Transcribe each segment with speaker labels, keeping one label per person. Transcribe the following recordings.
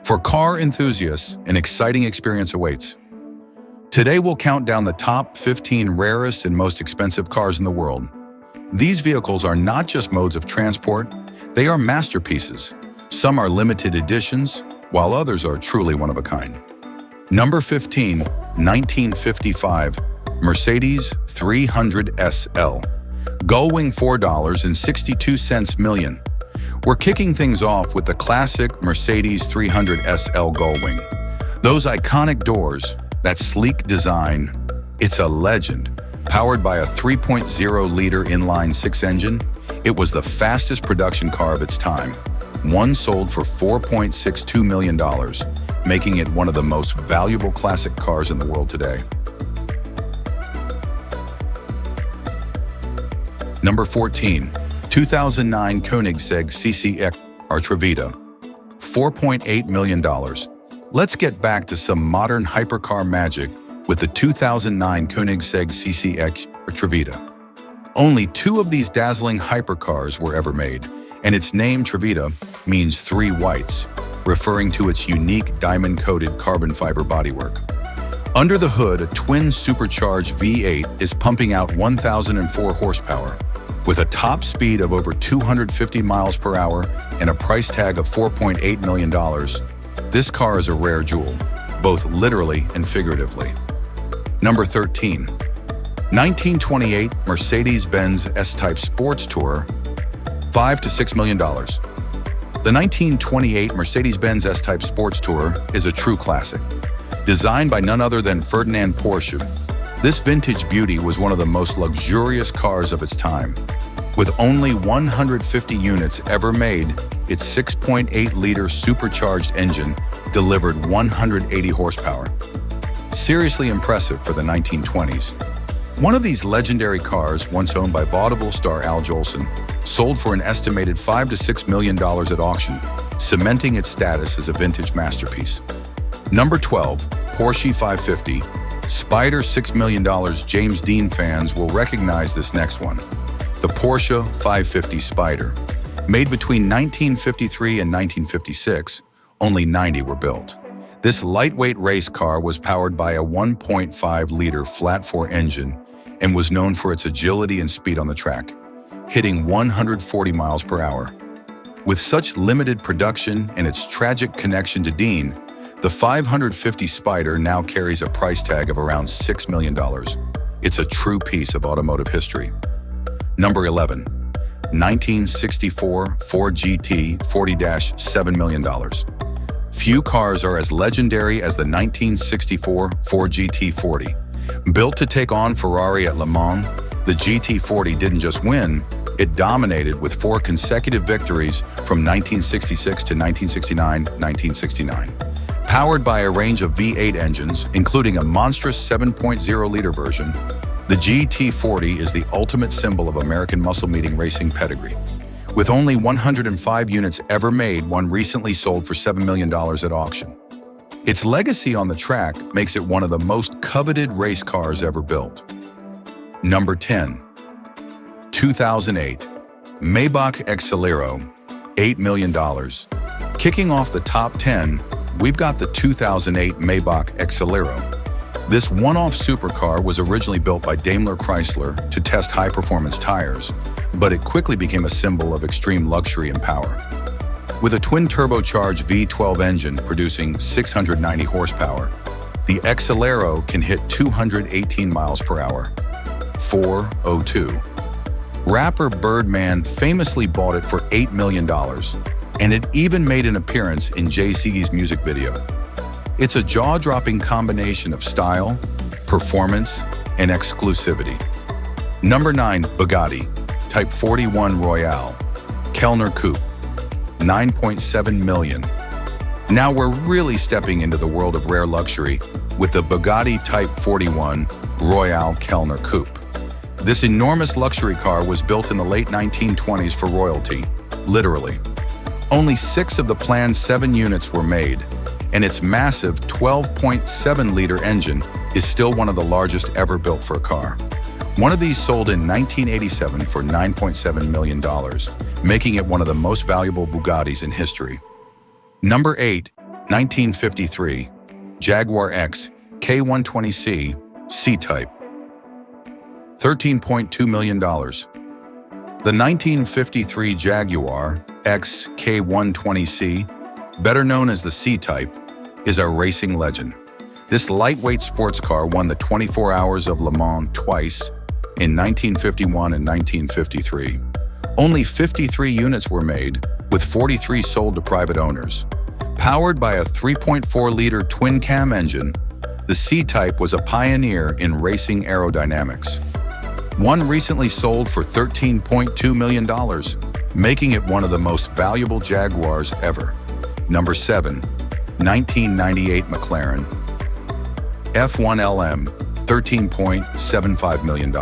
Speaker 1: For car enthusiasts, an exciting experience awaits. Today we'll count down the top 15 rarest and most expensive cars in the world. These vehicles are not just modes of transport, they are masterpieces. Some are limited editions, while others are truly one of a kind. Number 15, 1955, Mercedes 300 SL. Gullwing $4.62 million. We're kicking things off with the classic Mercedes 300 SL Gullwing. Those iconic doors, that sleek design, it's a legend. Powered by a 3.0-liter inline-six engine, it was the fastest production car of its time. One sold for $4.62 million, making it one of the most valuable classic cars in the world today. Number 14, 2009 Koenigsegg CCX Trevita, $4.8 million. Let's get back to some modern hypercar magic with the 2009 Koenigsegg CCX Trevita. Only two of these dazzling hypercars were ever made, and its name Trevita means three whites, referring to its unique diamond-coated carbon fiber bodywork. Under the hood, a twin supercharged V8 is pumping out 1,004 horsepower. With a top speed of over 250 miles per hour and a price tag of $4.8 million, this car is a rare jewel, both literally and figuratively. Number 13, 1928 Mercedes-Benz S-Type Sports Tourer, $5 to $6 million. The 1928 Mercedes-Benz S-Type Sports Tourer is a true classic. Designed by none other than Ferdinand Porsche, this vintage beauty was one of the most luxurious cars of its time. With only 150 units ever made, its 6.8-liter supercharged engine delivered 180 horsepower. Seriously impressive for the 1920s. One of these legendary cars, once owned by vaudeville star Al Jolson, sold for an estimated $5 to $6 million at auction, cementing its status as a vintage masterpiece. Number 12, Porsche 550. Spider $6 million. James Dean fans will recognize this next one. The Porsche 550 Spider. Made between 1953 and 1956, only 90 were built. This lightweight race car was powered by a 1.5-liter flat-four engine and was known for its agility and speed on the track, hitting 140 miles per hour. With such limited production and its tragic connection to Dean, the 550 Spider now carries a price tag of around $6 million. It's a true piece of automotive history. Number 11, 1964 Ford GT40 $7 million. Few cars are as legendary as the 1964 Ford GT40. Built to take on Ferrari at Le Mans, the GT40 didn't just win, it dominated with 4 consecutive victories from 1966 to 1969, 1969. Powered by a range of V8 engines, including a monstrous 7.0-liter version, the GT40 is the ultimate symbol of American muscle-meeting racing pedigree. With only 105 units ever made, one recently sold for $7 million at auction. Its legacy on the track makes it one of the most coveted race cars ever built. Number 10, 2008 Maybach Exelero, $8 million. Kicking off the top 10, we've got the 2008 Maybach Exelero. This one-off supercar was originally built by Daimler Chrysler to test high-performance tires, but it quickly became a symbol of extreme luxury and power. With a twin-turbocharged V12 engine producing 690 horsepower, the Exelero can hit 218 miles per hour, 402. Rapper Birdman famously bought it for $8 million, and it even made an appearance in Jay-Z's music video. It's a jaw-dropping combination of style, performance, and exclusivity. Number 9, Bugatti Type 41 Royale, Kellner Coupe, $9.7 million. Now we're really stepping into the world of rare luxury with the Bugatti Type 41 Royale Kellner Coupe. This enormous luxury car was built in the late 1920s for royalty, literally. Only 6 of the planned 7 units were made, and its massive 12.7-liter engine is still one of the largest ever built for a car. One of these sold in 1987 for $9.7 million, making it one of the most valuable Bugattis in history. Number 8, 1953 Jaguar XK120C C-Type, $13.2 million. The 1953 Jaguar XK120C, better known as the C-Type, is a racing legend. This lightweight sports car won the 24 Hours of Le Mans twice, in 1951 and 1953. Only 53 units were made, with 43 sold to private owners. Powered by a 3.4-liter twin-cam engine, the C-Type was a pioneer in racing aerodynamics. One recently sold for $13.2 million, making it one of the most valuable Jaguars ever. Number 7. 1998 McLaren F1 LM, $13.75 million.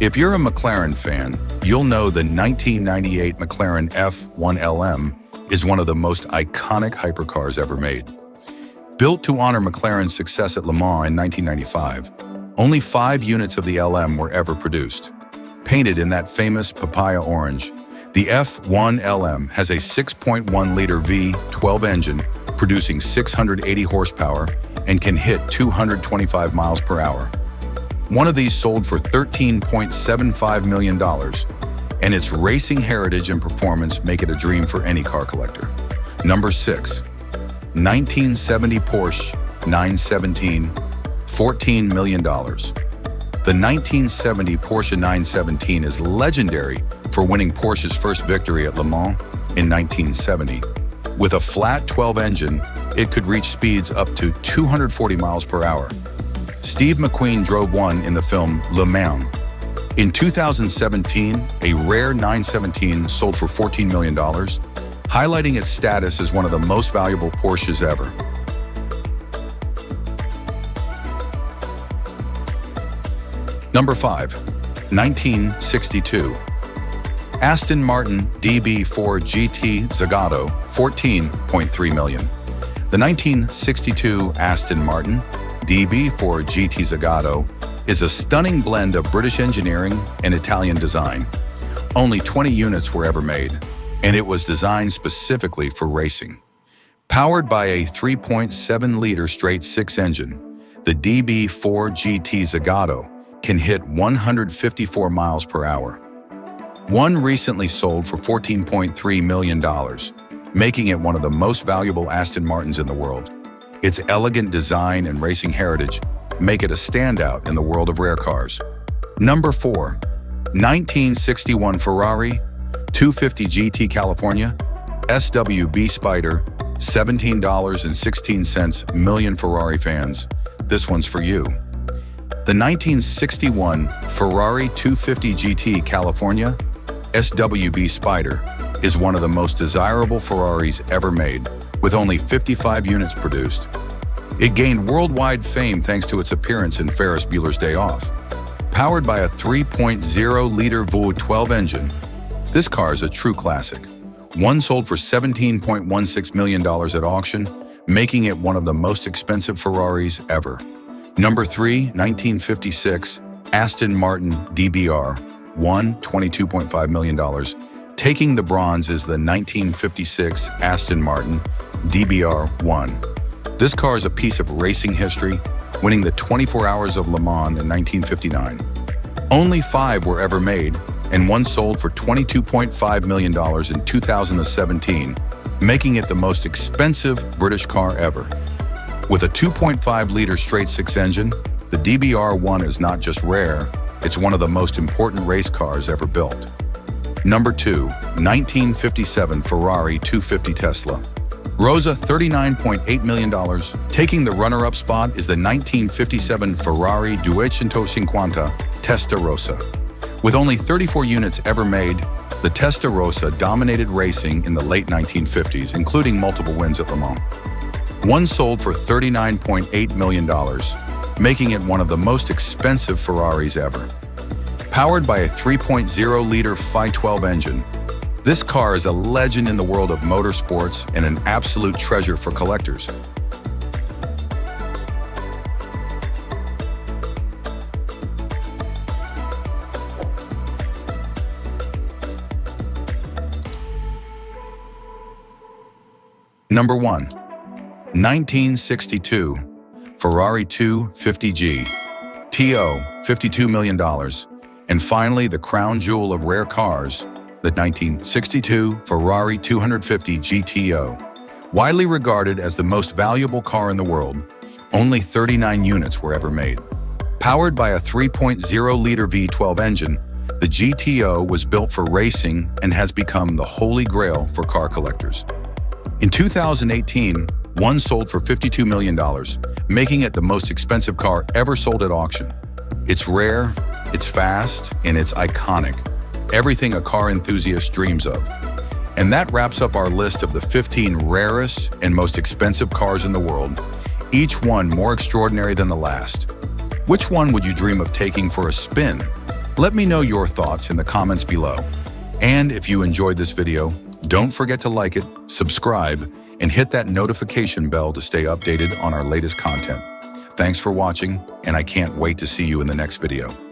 Speaker 1: If you're a McLaren fan, you'll know the 1998 McLaren F1 LM is one of the most iconic hypercars ever made. Built to honor McLaren's success at Le Mans in 1995, only 5 units of the LM were ever produced. Painted in that famous papaya orange, the F1 LM has a 6.1-liter V12 engine producing 680 horsepower and can hit 225 miles per hour. One of these sold for $13.75 million, and its racing heritage and performance make it a dream for any car collector. Number 6. 1970 Porsche 917, $14 million. The 1970 Porsche 917 is legendary for winning Porsche's first victory at Le Mans in 1970. With a flat 12 engine, it could reach speeds up to 240 miles per hour. Steve McQueen drove one in the film Le Mans. In 2017, a rare 917 sold for $14 million, highlighting its status as one of the most valuable Porsches ever. Number 5. 1962 Aston Martin DB4 GT Zagato, $14.3 million. The 1962 Aston Martin DB4 GT Zagato is a stunning blend of British engineering and Italian design. Only 20 units were ever made, and it was designed specifically for racing. Powered by a 3.7-liter straight-six engine, the DB4 GT Zagato can hit 154 miles per hour. One recently sold for $14.3 million, making it one of the most valuable Aston Martins in the world. Its elegant design and racing heritage make it a standout in the world of rare cars. Number 4. 1961 Ferrari 250 GT California SWB Spider, $17.16 million. Ferrari fans, this one's for you. The 1961 Ferrari 250 GT California SWB Spider is one of the most desirable Ferraris ever made, with only 55 units produced. It gained worldwide fame thanks to its appearance in Ferris Bueller's Day Off. Powered by a 3.0-liter V12 engine, this car is a true classic. One sold for $17.16 million at auction, making it one of the most expensive Ferraris ever. Number 3, 1956 Aston Martin DBR, $22.5 million. Taking the bronze is the 1956 Aston Martin DBR-1. This car is a piece of racing history, winning the 24 Hours of Le Mans in 1959. Only 5 were ever made, and one sold for $22.5 million in 2017, making it the most expensive British car ever. With a 2.5-liter straight-six engine, the DBR-1 is not just rare, it's one of the most important race cars ever built. Number 2, 1957 Ferrari 250 Tesla. Rosa, $39.8 million. Taking the runner-up spot is the 1957 Ferrari GT40 Testarossa. With only 34 units ever made, the Testarossa dominated racing in the late 1950s, including multiple wins at Le Mans. One sold for $39.8 million, making it one of the most expensive Ferraris ever. Powered by a 3.0-liter V12 engine, this car is a legend in the world of motorsports and an absolute treasure for collectors. Number 1. 1962 Ferrari 250G, TO, $52 million. And finally, the crown jewel of rare cars, the 1962 Ferrari 250 GTO. Widely regarded as the most valuable car in the world, only 39 units were ever made. Powered by a 3.0-liter V12 engine, the GTO was built for racing and has become the holy grail for car collectors. In 2018, one sold for $52 million, making it the most expensive car ever sold at auction. It's rare, it's fast, and it's iconic. Everything a car enthusiast dreams of. And that wraps up our list of the 15 rarest and most expensive cars in the world, each one more extraordinary than the last. Which one would you dream of taking for a spin? Let me know your thoughts in the comments below. And if you enjoyed this video, don't forget to like it, subscribe, and hit that notification bell to stay updated on our latest content. Thanks for watching, and I can't wait to see you in the next video.